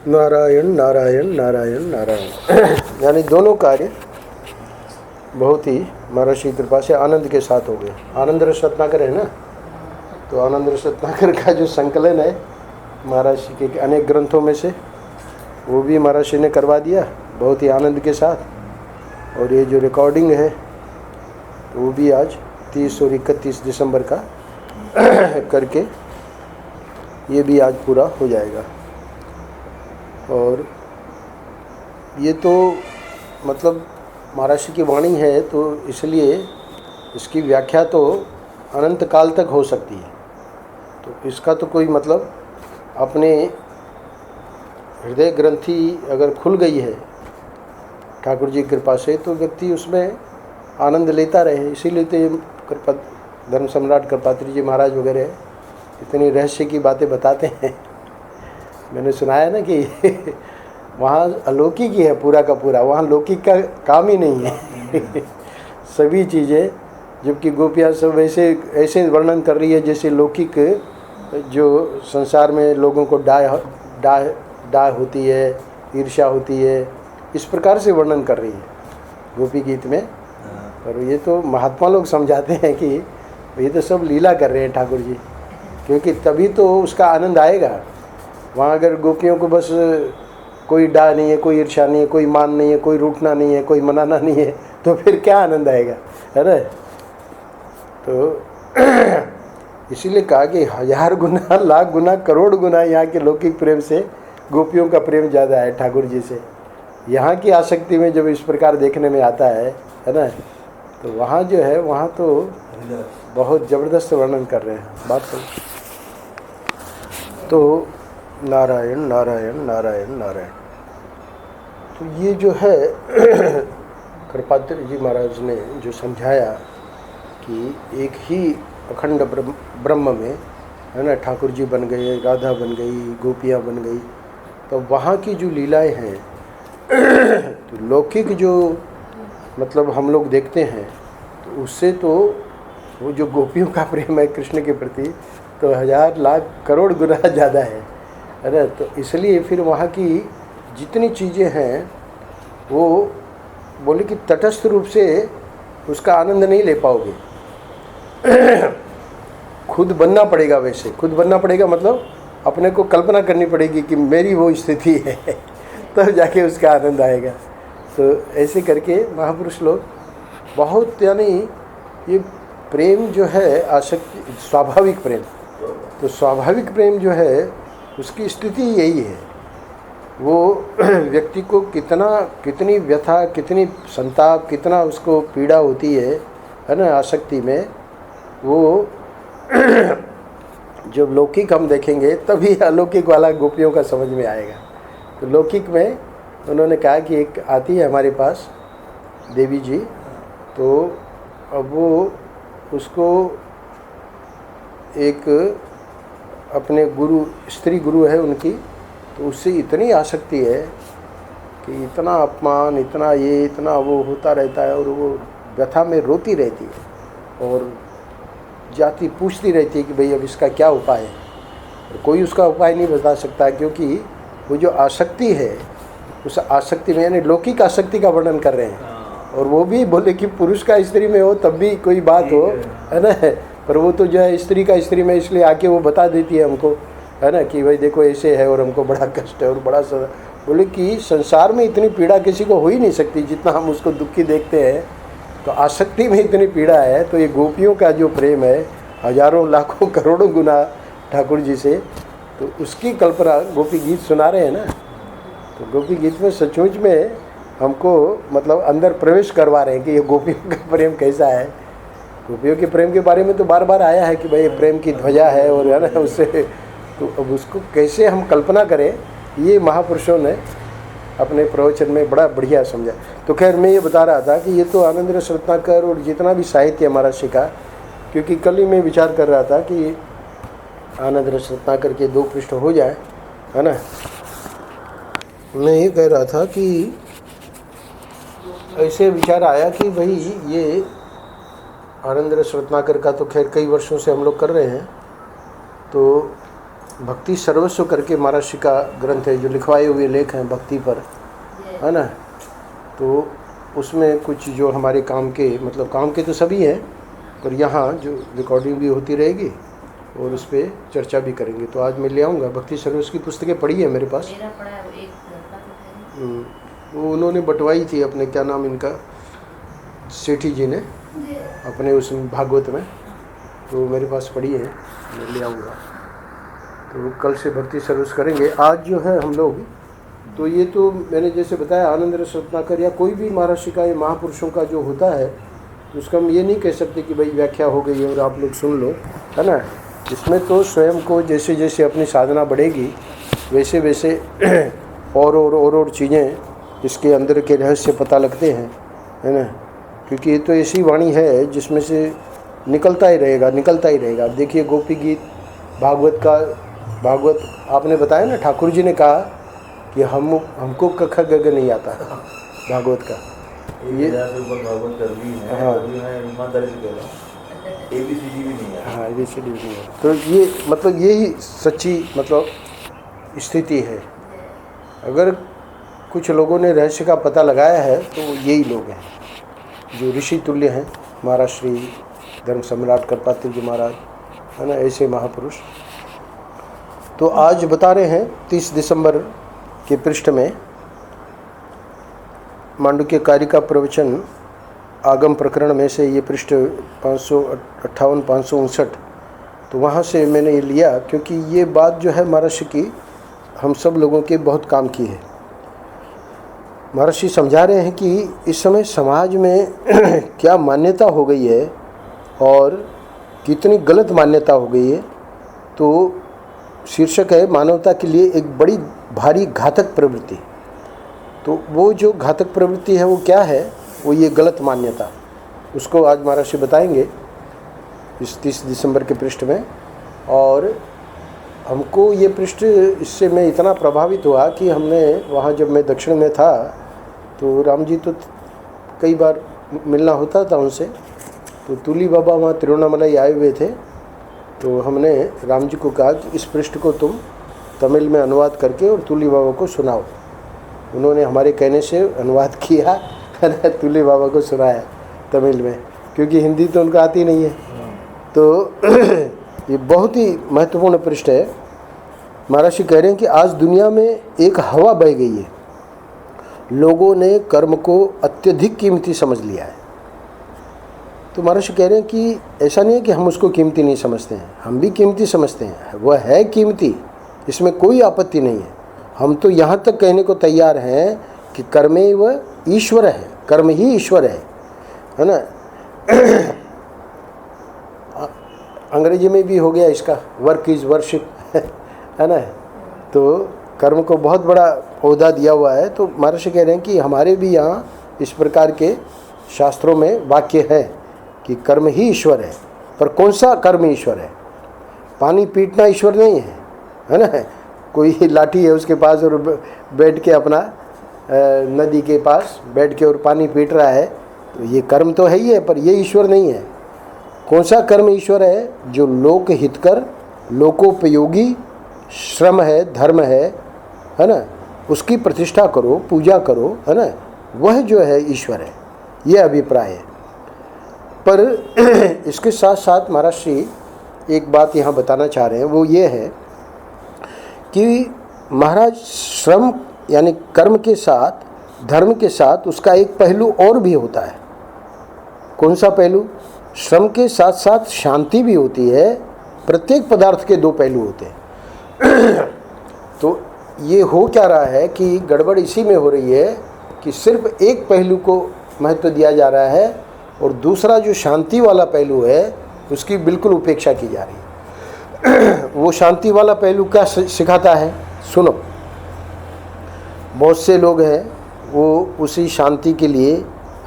नारायण नारायण नारायण नारायण यानी दोनों कार्य बहुत ही महाराज की कृपा से आनंद के साथ हो गए। आनंद रस रत्नाकर है ना, तो आनंद रस रत्नाकर का जो संकलन है महाराज जी के अनेक ग्रंथों में से, वो भी महाराज जी ने करवा दिया बहुत ही आनंद के साथ। और ये जो रिकॉर्डिंग है तो वो भी आज 30 और 31 दिसंबर का करके ये भी आज पूरा हो जाएगा। और ये तो मतलब महाराज जी की वाणी है, तो इसलिए इसकी व्याख्या तो अनंत काल तक हो सकती है। तो इसका तो कोई मतलब अपने हृदय ग्रंथि अगर खुल गई है ठाकुर जी की कृपा से, तो व्यक्ति उसमें आनंद लेता रहे। इसीलिए तो ये कृपा धर्म सम्राट कृपात्री जी महाराज वगैरह इतनी रहस्य की बातें बताते हैं। मैंने सुनाया ना कि वहाँ अलौकिक ही है पूरा का पूरा, वहाँ लौकिक का काम ही नहीं है। सभी चीज़ें, जबकि गोपियाँ सब ऐसे वर्णन कर रही है जैसे लौकिक जो संसार में लोगों को डाह होती है, ईर्ष्या होती है, इस प्रकार से वर्णन कर रही है गोपी गीत में। पर ये तो महात्मा लोग समझाते हैं कि ये तो सब लीला कर रहे हैं ठाकुर जी, क्योंकि तभी तो उसका आनंद आएगा। वहाँ अगर गोपियों को बस कोई डाह नहीं है, कोई ईर्ष्या नहीं है, कोई मान नहीं है, कोई रूठना नहीं है, कोई मनाना नहीं है, तो फिर क्या आनंद आएगा, है ना। तो इसीलिए कहा कि 1000 गुना, लाख गुना, करोड़ गुना यहाँ के लौकिक प्रेम से गोपियों का प्रेम ज़्यादा है ठाकुर जी से। यहाँ की आसक्ति में जब इस प्रकार देखने में आता है ना, तो वहाँ जो है वहाँ तो बहुत ज़बरदस्त वर्णन कर रहे हैं बात। तो नारायण नारायण नारायण नारायण। तो ये जो है कृपात्री जी महाराज ने जो समझाया कि एक ही अखंड ब्रह्म में, है ना, ठाकुर जी बन गए, राधा बन गई, गोपियाँ बन गई, तो वहाँ की जो लीलाएं हैं तो लौकिक जो मतलब हम लोग देखते हैं, तो उससे तो वो जो गोपियों का प्रेम है कृष्ण के प्रति, तो 1000 लाख करोड़ गुना ज़्यादा है ना। तो इसलिए फिर वहाँ की जितनी चीज़ें हैं वो बोले कि तटस्थ रूप से उसका आनंद नहीं ले पाओगे। खुद बनना पड़ेगा, वैसे खुद बनना पड़ेगा, मतलब अपने को कल्पना करनी पड़ेगी कि मेरी वो स्थिति है, तब जाके उसका आनंद आएगा। तो ऐसे करके महापुरुष लोग बहुत, यानी ये प्रेम जो है आसक्ति, स्वाभाविक प्रेम, तो स्वाभाविक प्रेम जो है उसकी स्थिति यही है। वो व्यक्ति को कितनी व्यथा, कितनी संताप, कितना उसको पीड़ा होती है ना आसक्ति में, वो जब लौकिक हम देखेंगे तभी अलौकिक वाला गोपियों का समझ में आएगा। तो लौकिक में उन्होंने कहा कि एक आती है हमारे पास देवी जी, तो अब वो उसको एक अपने गुरु, स्त्री गुरु है उनकी, तो उससे इतनी आसक्ति है कि इतना अपमान, इतना ये, इतना वो होता रहता है, और वो व्यथा में रोती रहती है और जाती पूछती रहती है कि भाई अब इसका क्या उपाय है। और कोई उसका उपाय नहीं बता सकता, क्योंकि वो जो आसक्ति है उस आसक्ति में, यानी लौकिक आसक्ति का वर्णन कर रहे हैं, और वो भी बोले कि पुरुष का स्त्री में हो तब भी कोई बात हो, है ना, पर वो तो जो है स्त्री का स्त्री में, इसलिए आके वो बता देती है हमको, है ना, कि भाई देखो ऐसे है और हमको बड़ा कष्ट है और बड़ा सदा। बोले कि संसार में इतनी पीड़ा किसी को हो ही नहीं सकती जितना हम उसको दुखी देखते हैं। तो आसक्ति में इतनी पीड़ा है, तो ये गोपियों का जो प्रेम है हजारों लाखों करोड़ों गुना ठाकुर जी से, तो उसकी कल्पना गोपी गीत सुना रहे हैं ना। तो गोपी गीत में सचमुच में हमको मतलब अंदर प्रवेश करवा रहे हैं कि ये गोपियों का प्रेम कैसा है। गोपियों के प्रेम के बारे में तो बार बार आया है कि भाई प्रेम की ध्वजा है, और है ना उससे, तो अब उसको कैसे हम कल्पना करें, ये महापुरुषों ने अपने प्रवचन में बड़ा बढ़िया समझा। तो खैर मैं ये बता रहा था कि ये तो आनंद रस रत्नाकर और जितना भी साहित्य हमारा शिखा, क्योंकि कल ही मैं विचार कर रहा था कि आनंद रस रत्नाकर के 2 पृष्ठ हो जाए, है ना। मैं ये कह रहा था कि ऐसे विचार आया कि भाई ये आनंद रस रत्नाकर का तो खैर कई वर्षों से हम लोग कर रहे हैं, तो भक्ति सर्वस्व करके महर्षि का ग्रंथ है, जो लिखवाए हुए लेख हैं भक्ति पर, है ना। तो उसमें कुछ जो हमारे काम के, मतलब काम के तो सभी हैं, पर यहाँ जो रिकॉर्डिंग भी होती रहेगी और उस पर चर्चा भी करेंगे। तो आज मैं ले आऊँगा। भक्ति सर्वस्व की पुस्तकें पढ़ी है मेरे पास। मेरा पढ़ा है, एक लड़का तो वो उन्होंने बंटवाई थी अपने, क्या नाम इनका, सेठी जी ने, अपने उस भागवत में। तो मेरे पास पड़ी है, मैं ले आऊँगा। तो कल से भक्ति सर्विस करेंगे। आज जो है हम लोग, तो ये तो मैंने जैसे बताया आनंद रस रत्नाकर या कोई भी महर्षि का या महापुरुषों का जो होता है, तो उसका हम ये नहीं कह सकते कि भाई व्याख्या हो गई है और आप लोग सुन लो, है ना। इसमें तो स्वयं को जैसे जैसे अपनी साधना बढ़ेगी वैसे वैसे और चीज़ें इसके अंदर के रहस्य पता लगते हैं, है ना। क्योंकि ये तो ऐसी वाणी है जिसमें से निकलता ही रहेगा। देखिए गोपी गीत, भागवत आपने बताया ना, ठाकुर जी ने कहा कि हमको कख गग नहीं आता भागवत का। ये भागवत कर ली है, हाँ ईमानदारी से कह रहा हूँ, ABCD भी नहीं है। हाँ ABCD भी नहीं है। तो ये मतलब यही सच्ची मतलब स्थिति है। अगर कुछ लोगों ने रहस्य का पता लगाया है तो यही लोग हैं जो ऋषि तुल्य हैं, महाराज श्री धर्म सम्राट कल्पातिर जी महाराज, है ना, ऐसे महापुरुष। तो आज बता रहे हैं 30 दिसंबर के पृष्ठ में मांडुक्य कारिका प्रवचन आगम प्रकरण में से ये पृष्ठ 558-559, तो वहाँ से मैंने ये लिया क्योंकि ये बात जो है महर्षि की हम सब लोगों के बहुत काम की है। महर्षि समझा रहे हैं कि इस समय समाज में क्या मान्यता हो गई है और कितनी गलत मान्यता हो गई है। तो शीर्षक है मानवता के लिए एक बड़ी भारी घातक प्रवृत्ति। तो वो जो घातक प्रवृत्ति है वो क्या है, वो ये गलत मान्यता, उसको आज महर्षि बताएंगे इस 30 दिसंबर के पृष्ठ में। और हमको ये पृष्ठ, इससे मैं इतना प्रभावित हुआ कि हमने वहाँ जब मैं दक्षिण में था तो राम जी तो कई बार मिलना होता था उनसे। तो तुली बाबा वहाँ तिरुवन्नामलाई आए हुए थे, तो हमने राम जी को कहा कि इस पृष्ठ को तुम तमिल में अनुवाद करके और तुली बाबा को सुनाओ। उन्होंने हमारे कहने से अनुवाद किया, तुली बाबा को सुनाया तमिल में, क्योंकि हिंदी तो उनको आती नहीं है। तो ये बहुत ही महत्वपूर्ण पृष्ठ है। महर्षि कह रहे हैं कि आज दुनिया में एक हवा बह गई है, लोगों ने कर्म को अत्यधिक कीमती समझ लिया है। तो महर्षि कह रहे हैं कि ऐसा नहीं है कि हम उसको कीमती नहीं समझते हैं, हम भी कीमती समझते हैं, वह है कीमती, इसमें कोई आपत्ति नहीं है। हम तो यहाँ तक कहने को तैयार हैं कि कर्मेव ईश्वर है, कर्म ही ईश्वर है ना। अंग्रेजी में भी हो गया इसका, वर्क इज़ वर्शिप, है ना। तो कर्म को बहुत बड़ा ओहदा दिया हुआ है। तो महर्षि कह रहे हैं कि हमारे भी यहाँ इस प्रकार के शास्त्रों में वाक्य है कि कर्म ही ईश्वर है। पर कौन सा कर्म ईश्वर है? पानी पीटना ईश्वर नहीं है ना। कोई लाठी है उसके पास और बैठ के अपना नदी के पास बैठ के और पानी पीट रहा है, तो ये कर्म तो है ही है, पर ये ईश्वर नहीं है। कौन सा कर्म ईश्वर है? जो लोक हितकर, लोकोपयोगी श्रम है, धर्म है ना, उसकी प्रतिष्ठा करो, पूजा करो, है ना, वह जो है ईश्वर है। ये अभिप्राय है। पर इसके साथ साथ महर्षि एक बात यहाँ बताना चाह रहे हैं, वो ये है कि महाराज श्रम यानी कर्म के साथ, धर्म के साथ उसका एक पहलू और भी होता है। कौन सा पहलू? श्रम के साथ साथ शांति भी होती है। प्रत्येक पदार्थ के दो पहलू होते हैं। तो ये हो क्या रहा है कि गड़बड़ इसी में हो रही है कि सिर्फ एक पहलू को महत्व दिया जा रहा है और दूसरा जो शांति वाला पहलू है उसकी बिल्कुल उपेक्षा की जा रही है। वो शांति वाला पहलू क्या सिखाता है? सुनो, बहुत से लोग हैं वो उसी शांति के लिए,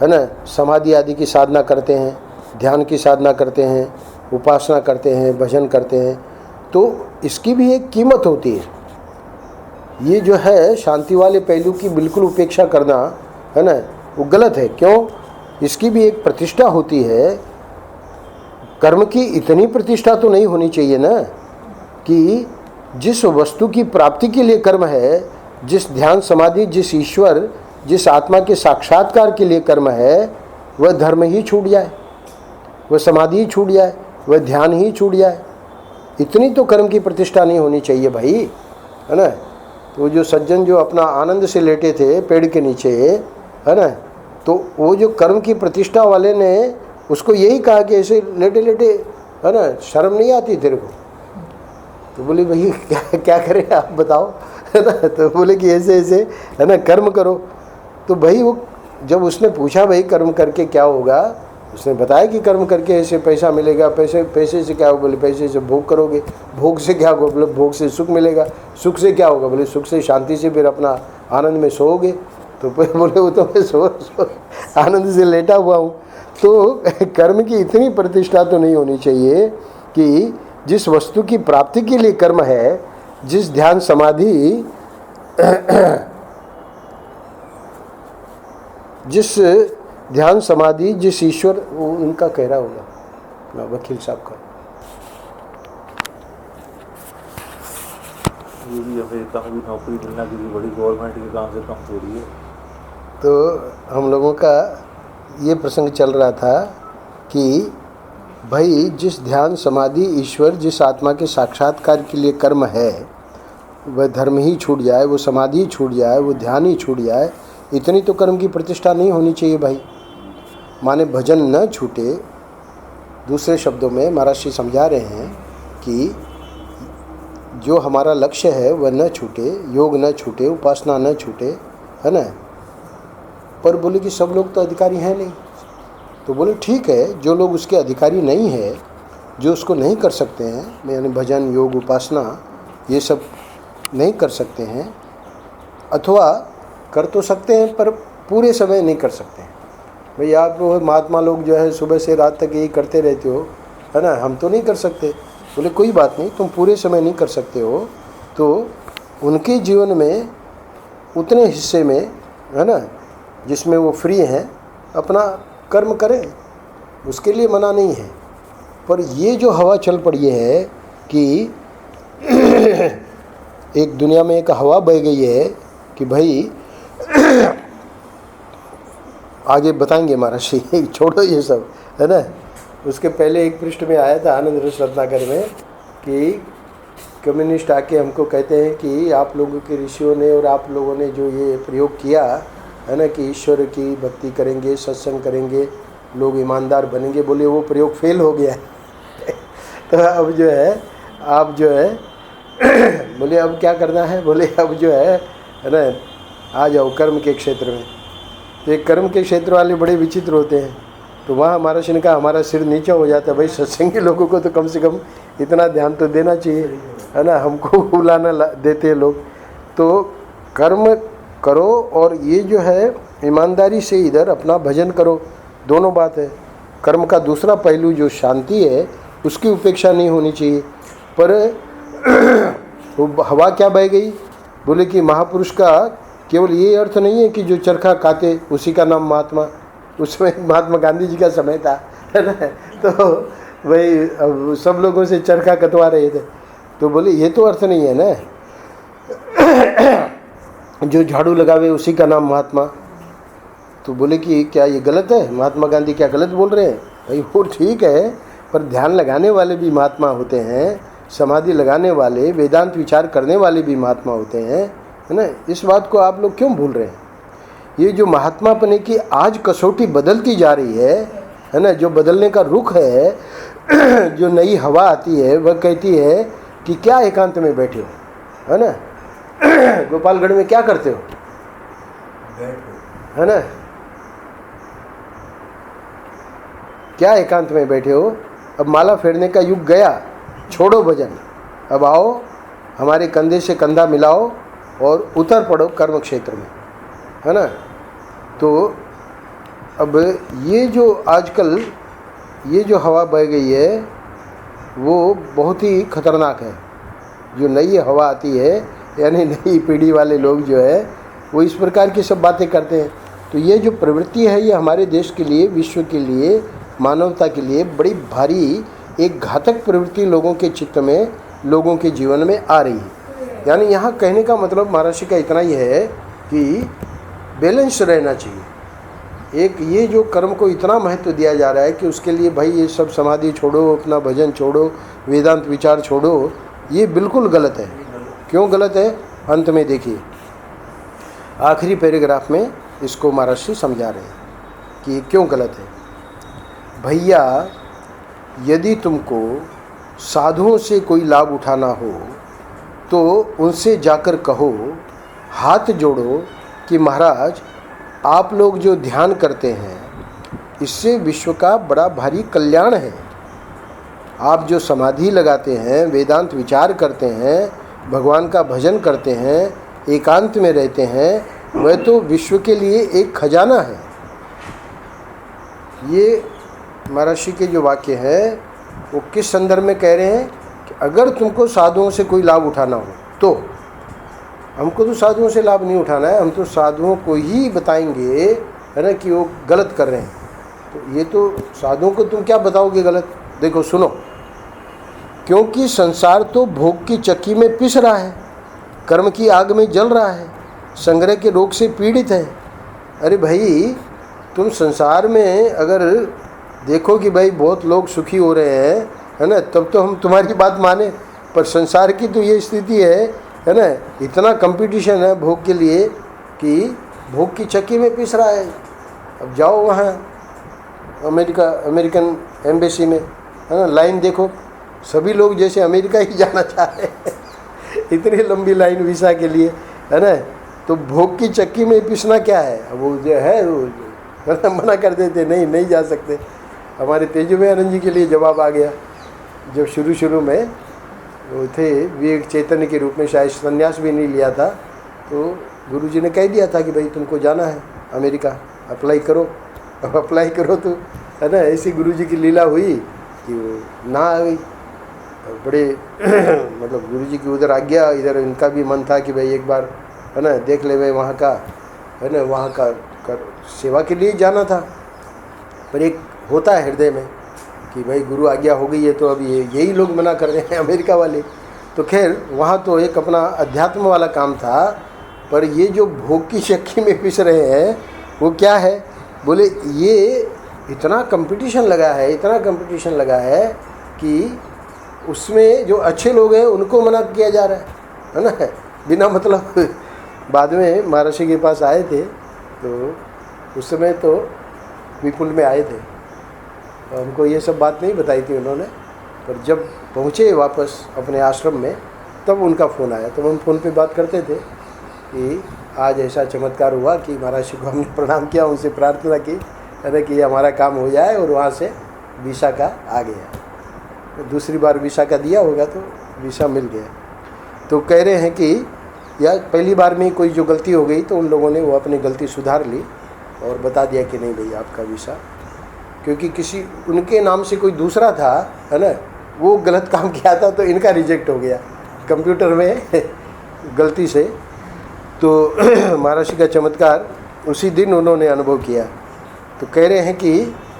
है ना, समाधि आदि की साधना करते हैं, ध्यान की साधना करते हैं, उपासना करते हैं, भजन करते हैं। तो इसकी भी एक कीमत होती है। ये जो है शांति वाले पहलू की बिल्कुल उपेक्षा करना, है ना, वो गलत है। क्यों? इसकी भी एक प्रतिष्ठा होती है। कर्म की इतनी प्रतिष्ठा तो नहीं होनी चाहिए ना कि जिस वस्तु की प्राप्ति के लिए कर्म है, जिस ध्यान समाधि, जिस ईश्वर, जिस आत्मा के साक्षात्कार के लिए कर्म है, वह धर्म ही छूट जाए, वह समाधि ही छूट जाए, वह ध्यान ही छूट जाए, इतनी तो कर्म की प्रतिष्ठा नहीं होनी चाहिए भाई, है ना। तो जो सज्जन जो अपना आनंद से लेटे थे पेड़ के नीचे, है ना, तो वो जो कर्म की प्रतिष्ठा वाले ने उसको यही कहा कि ऐसे लेटे लेटे, है ना, शर्म नहीं आती तेरे को? तो बोले भाई क्या करें आप बताओ, है ना। तो बोले कि ऐसे ऐसे, है ना, कर्म करो। तो भाई वो जब उसने पूछा भाई कर्म करके क्या होगा, उसने बताया कि कर्म करके ऐसे पैसा मिलेगा, पैसे से क्या होगा? बोले पैसे से भोग करोगे, भोग से क्या होगा? बोले भोग से सुख मिलेगा, सुख से क्या होगा? बोले सुख से शांति से फिर अपना आनंद में सोओगे। तो बोले वो तो मैं सो आनंद से लेटा हुआ हूँ। तो कर्म की इतनी प्रतिष्ठा तो नहीं होनी चाहिए कि जिस वस्तु की प्राप्ति के लिए कर्म है, जिस ध्यान समाधि, जिस ध्यान समाधि, जिस ईश्वर, वो उनका कह रहा होगा वकील साहब का, ये भी हमें कहीं भी नौकरी मिलना किसी बड़ी गवर्नमेंट के काम से कम थोड़ी है। तो हम लोगों का ये प्रसंग चल रहा था कि भाई जिस ध्यान समाधि, ईश्वर, जिस आत्मा के साक्षात्कार के लिए कर्म है, वह धर्म ही छूट जाए, वो समाधि ही छूट जाए, वो ध्यान ही छूट जाए, इतनी तो कर्म की प्रतिष्ठा नहीं होनी चाहिए भाई। माने भजन न छूटे, दूसरे शब्दों में महाराज श्री समझा रहे हैं कि जो हमारा लक्ष्य है वह न छूटे, योग न छूटे, उपासना न छूटे, है ना। पर बोले कि सब लोग तो अधिकारी हैं नहीं। तो बोले ठीक है, जो लोग उसके अधिकारी नहीं है, जो उसको नहीं कर सकते हैं, यानी भजन, योग, उपासना ये सब नहीं कर सकते हैं, अथवा कर तो सकते हैं पर पूरे समय नहीं कर सकते हैं। भाई आप लोग महात्मा लोग जो है सुबह से रात तक यही करते रहते हो, है ना, हम तो नहीं कर सकते। बोले कोई बात नहीं, तुम पूरे समय नहीं कर सकते हो तो उनके जीवन में उतने हिस्से में, है ना, जिसमें वो फ्री हैं, अपना कर्म करें, उसके लिए मना नहीं है। पर ये जो हवा चल पड़ी है कि एक दुनिया में एक हवा बह गई है कि भाई आगे बताएंगे महाराज श्री, छोड़ो ये सब, है ना। उसके पहले एक पृष्ठ में आया था आनंद रस रत्नाकर में कि कम्युनिस्ट आके हमको कहते हैं कि आप लोगों के ऋषियों ने और आप लोगों ने जो ये प्रयोग किया है ना कि ईश्वर की भक्ति करेंगे, सत्संग करेंगे, लोग ईमानदार बनेंगे, बोले वो प्रयोग फेल हो गया है। तो अब जो है आप जो है बोले अब क्या करना है? बोले अब जो है ना, आ जाओ कर्म के क्षेत्र में। तो एक कर्म के क्षेत्र वाले बड़े विचित्र होते हैं। तो वहाँ हमारा ने कहा हमारा सिर नीचा हो जाता है, भाई सत्संगी लोगों को तो कम से कम इतना ध्यान तो देना चाहिए, है ना, हमको बुलाना देते हैं लोग। तो कर्म करो और ये जो है ईमानदारी से इधर अपना भजन करो, दोनों बात है। कर्म का दूसरा पहलू जो शांति है उसकी उपेक्षा नहीं होनी चाहिए। पर वो हवा क्या बह गई? बोले कि महापुरुष का केवल ये अर्थ नहीं है कि जो चरखा काटे उसी का नाम महात्मा। उसमें महात्मा गांधी जी का समय था, है ना, तो वही अब सब लोगों से चरखा कटवा रहे थे। तो बोले ये तो अर्थ नहीं है ना, जो झाड़ू लगावे उसी का नाम महात्मा। तो बोले कि क्या ये गलत है? महात्मा गांधी क्या गलत बोल रहे हैं? भाई वो ठीक है, पर ध्यान लगाने वाले भी महात्मा होते हैं, समाधि लगाने वाले, वेदांत विचार करने वाले भी महात्मा होते हैं, है ना। इस बात को आप लोग क्यों भूल रहे हैं? ये जो महात्मापने की आज कसौटी बदलती जा रही है ना, जो बदलने का रुख है, जो नई हवा आती है वह कहती है कि क्या एकांत में बैठे हो, है ना, गोपालगढ़ में क्या करते हो, है ना, क्या एकांत में बैठे हो? अब माला फेरने का युग गया, छोड़ो भजन, अब आओ हमारे कंधे से कंधा मिलाओ और उतर पड़ो कर्म क्षेत्र में, है ना। तो अब ये जो आजकल ये जो हवा बह गई है वो बहुत ही खतरनाक है। जो नई हवा आती है, यानी नई पीढ़ी वाले लोग जो है वो इस प्रकार की सब बातें करते हैं। तो ये जो प्रवृत्ति है ये हमारे देश के लिए, विश्व के लिए, मानवता के लिए बड़ी भारी एक घातक प्रवृत्ति लोगों के चित्त में लोगों के जीवन में आ रही है। यानी यहाँ कहने का मतलब महर्षि का इतना ही है कि बैलेंस रहना चाहिए। एक ये जो कर्म को इतना महत्व दिया जा रहा है कि उसके लिए भाई ये सब समाधि छोड़ो, अपना भजन छोड़ो, वेदांत विचार छोड़ो, ये बिल्कुल गलत है। क्यों गलत है? अंत में देखिए, आखिरी पैराग्राफ में इसको महर्षि समझा रहे हैं कि क्यों गलत है। भैया, यदि तुमको साधुओं से कोई लाभ उठाना हो तो उनसे जाकर कहो, हाथ जोड़ो कि महाराज आप लोग जो ध्यान करते हैं इससे विश्व का बड़ा भारी कल्याण है। आप जो समाधि लगाते हैं, वेदांत विचार करते हैं, भगवान का भजन करते हैं, एकांत में रहते हैं, वह तो विश्व के लिए एक खजाना है। ये महर्षि के जो वाक्य हैं वो किस संदर्भ में कह रहे हैं कि अगर तुमको साधुओं से कोई लाभ उठाना हो तो, हमको तो साधुओं से लाभ नहीं उठाना है, हम तो साधुओं को ही बताएंगे है ना कि वो गलत कर रहे हैं। तो ये तो साधुओं को तुम क्या बताओगे गलत? देखो सुनो, क्योंकि संसार तो भोग की चक्की में पिस रहा है, कर्म की आग में जल रहा है, संग्रह के रोग से पीड़ित है। अरे भाई, तुम संसार में अगर देखो कि भाई बहुत लोग सुखी हो रहे हैं, है ना, तब तो हम तुम्हारी बात माने। पर संसार की तो ये स्थिति है ना, इतना कंपटीशन है भोग के लिए कि भोग की चक्की में पिस रहा है। अब जाओ वहाँ अमेरिकन एम्बेसी में, है ना, लाइन देखो, सभी लोग जैसे अमेरिका ही जाना चाह रहे हैं इतनी लंबी लाइन वीज़ा के लिए, है ना। तो भोग की चक्की में पिसना क्या है? वो जो है वो मना कर देते, नहीं जा सकते। हमारे तेजस्वी जी के लिए जवाब आ गया, जब शुरू में वो थे विवेक चैतन्य के रूप में, शायद संन्यास भी नहीं लिया था, तो गुरुजी ने कह दिया था कि भाई तुमको जाना है अमेरिका, अप्लाई करो। अब अप्लाई करो तो, है ना, ऐसी गुरुजी की लीला हुई कि वो ना आ गई। बड़े मतलब गुरुजी की उधर आज्ञा, इधर इनका भी मन था कि भाई एक बार, है ना, देख ले भाई वहाँ का, है ना, वहाँ का सेवा के लिए जाना था। पर एक होता है हृदय में कि भाई गुरु आज्ञा हो गई है तो अब यही लोग मना कर रहे हैं अमेरिका वाले। तो खैर वहाँ तो एक अपना अध्यात्म वाला काम था, पर ये जो भोग की चक्की में पिस रहे हैं वो क्या है? बोले ये इतना कंपटीशन लगा है कि उसमें जो अच्छे लोग हैं उनको मना किया जा रहा है ना, बिना मतलब। बाद में महर्षि के पास आए थे तो उस समय तो विपुल में आए थे, उनको ये सब बात नहीं बताई थी उन्होंने। पर जब पहुँचे वापस अपने आश्रम में तब उनका फ़ोन आया। तब हम फ़ोन पे बात करते थे कि आज ऐसा चमत्कार हुआ कि महर्षि को हमने प्रणाम किया, उनसे प्रार्थना की, है ना, कि ये हमारा काम हो जाए, और वहाँ से वीसा का आ गया। तो दूसरी बार वीसा का दिया होगा तो वीसा मिल गया। तो कह रहे हैं कि या पहली बार में कोई जो गलती हो गई तो उन लोगों ने वो अपनी गलती सुधार ली और बता दिया कि नहीं भाई आपका वीसा, क्योंकि किसी उनके नाम से कोई दूसरा था, है ना, वो गलत काम किया था तो इनका रिजेक्ट हो गया कंप्यूटर में गलती से। तो महर्षि का चमत्कार उसी दिन उन्होंने अनुभव किया। तो कह रहे हैं कि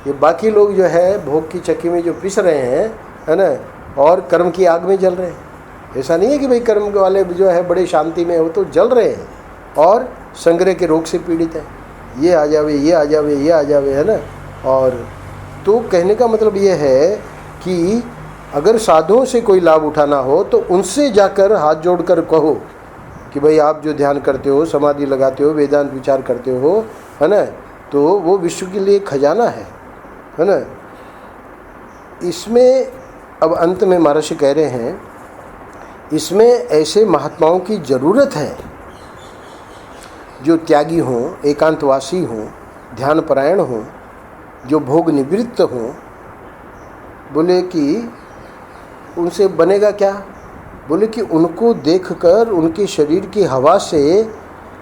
ये बाकी लोग जो है भोग की चक्की में जो पिस रहे हैं, है ना, और कर्म की आग में जल रहे हैं। ऐसा नहीं है कि भाई कर्म वाले जो है बड़े शांति में, वो तो जल रहे हैं और संग्रह के रोग से पीड़ित है। ये आ जावे, है ना। और तो कहने का मतलब ये है कि अगर साधुओं से कोई लाभ उठाना हो तो उनसे जाकर हाथ जोड़कर कहो कि भाई आप जो ध्यान करते हो, समाधि लगाते हो, वेदांत विचार करते हो, है ना, तो वो विश्व के लिए खजाना है ना। इसमें अब अंत में महर्षि कह रहे हैं, इसमें ऐसे महात्माओं की ज़रूरत है जो त्यागी हों, एकांतवासी हों, ध्यानपरायण हों, जो भोग निवृत्त हों। बोले कि उनसे बनेगा क्या? बोले कि उनको देखकर उनके शरीर की हवा से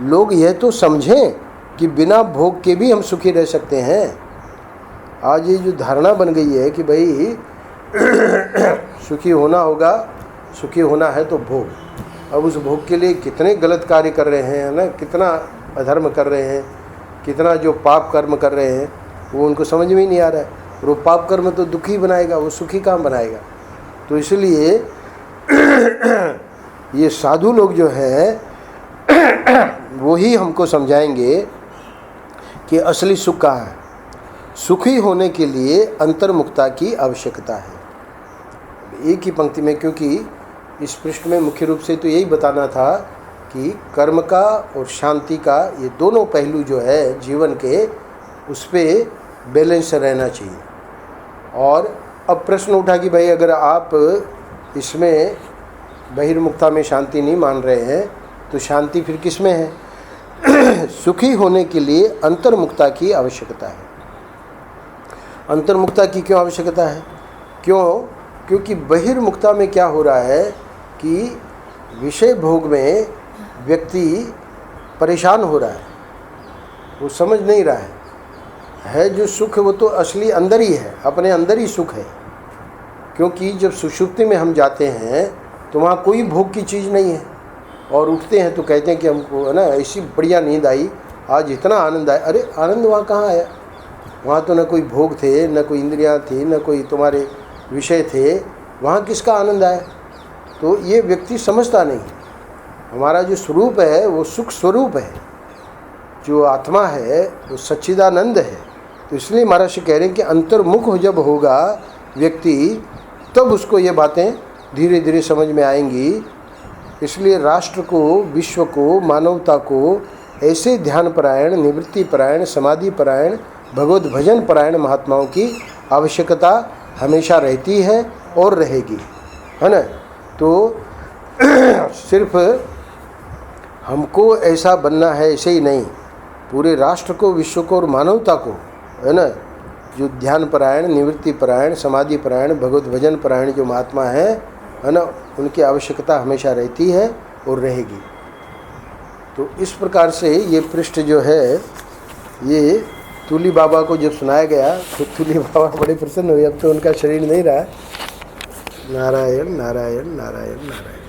लोग यह तो समझें कि बिना भोग के भी हम सुखी रह सकते हैं। आज ये जो धारणा बन गई है कि भाई सुखी होना होगा, सुखी होना है तो भोग। अब उस भोग के लिए कितने गलत कार्य कर रहे हैं ना, कितना अधर्म कर रहे हैं, कितना जो पाप कर्म कर रहे हैं, वो उनको समझ में ही नहीं आ रहा है। और वो पाप कर्म तो दुखी बनाएगा, वो सुखी काम बनाएगा। तो इसलिए ये साधु लोग जो है वो ही हमको समझाएंगे कि असली सुख कहाँ है। सुखी होने के लिए अंतर्मुखता की आवश्यकता है। एक ही पंक्ति में, क्योंकि इस पृष्ठ में मुख्य रूप से तो यही बताना था कि कर्म का और शांति का ये दोनों पहलू जो है जीवन के, उस पर बैलेंस रहना चाहिए। और अब प्रश्न उठा कि भाई अगर आप इसमें बहिर्मुखता में शांति नहीं मान रहे हैं तो शांति फिर किस में है? सुखी होने के लिए अंतर्मुखता की आवश्यकता है। अंतर्मुखता की क्यों आवश्यकता है? क्योंकि बहिर्मुखता में क्या हो रहा है कि विषय भोग में व्यक्ति परेशान हो रहा है, वो समझ नहीं रहा है जो सुख वो तो असली अंदर ही है, अपने अंदर ही सुख है। क्योंकि जब सुषुप्ति में हम जाते हैं तो वहाँ कोई भोग की चीज़ नहीं है, और उठते हैं तो कहते हैं कि हमको है ना ऐसी बढ़िया नींद आई, आज इतना आनंद आया। अरे आनंद वहाँ कहाँ आया? वहाँ तो न कोई भोग थे, न कोई इंद्रियाँ थी, न कोई तुम्हारे विषय थे, वहाँ किसका आनंद आया? तो ये व्यक्ति समझता नहीं। हमारा जो स्वरूप है वो सुख स्वरूप है, जो आत्मा है वो सच्चिदानंद है। तो इसलिए महाराज कह रहे हैं कि अंतर्मुख जब होगा व्यक्ति, तब उसको ये बातें धीरे धीरे समझ में आएंगी। इसलिए राष्ट्र को, विश्व को, मानवता को ऐसे ध्यान परायण, निवृत्ति परायण, समाधि परायण, भगवत भजन परायण महात्माओं की आवश्यकता हमेशा रहती है और रहेगी, है ना। तो सिर्फ हमको ऐसा बनना है ऐसे ही नहीं, पूरे राष्ट्र को, विश्व को और मानवता को, है ना, जो ध्यान परायण, निवृत्ति परायण, समाधि परायण, भगवत भजन परायण जो महात्मा है ना, उनकी आवश्यकता हमेशा रहती है और रहेगी। तो इस प्रकार से ये पृष्ठ जो है, ये तुली बाबा को जब सुनाया गया तो तुली बाबा बड़े प्रसन्न हुए। अब तो उनका शरीर नहीं रहा। नारायण नारायण नारायण नारायण।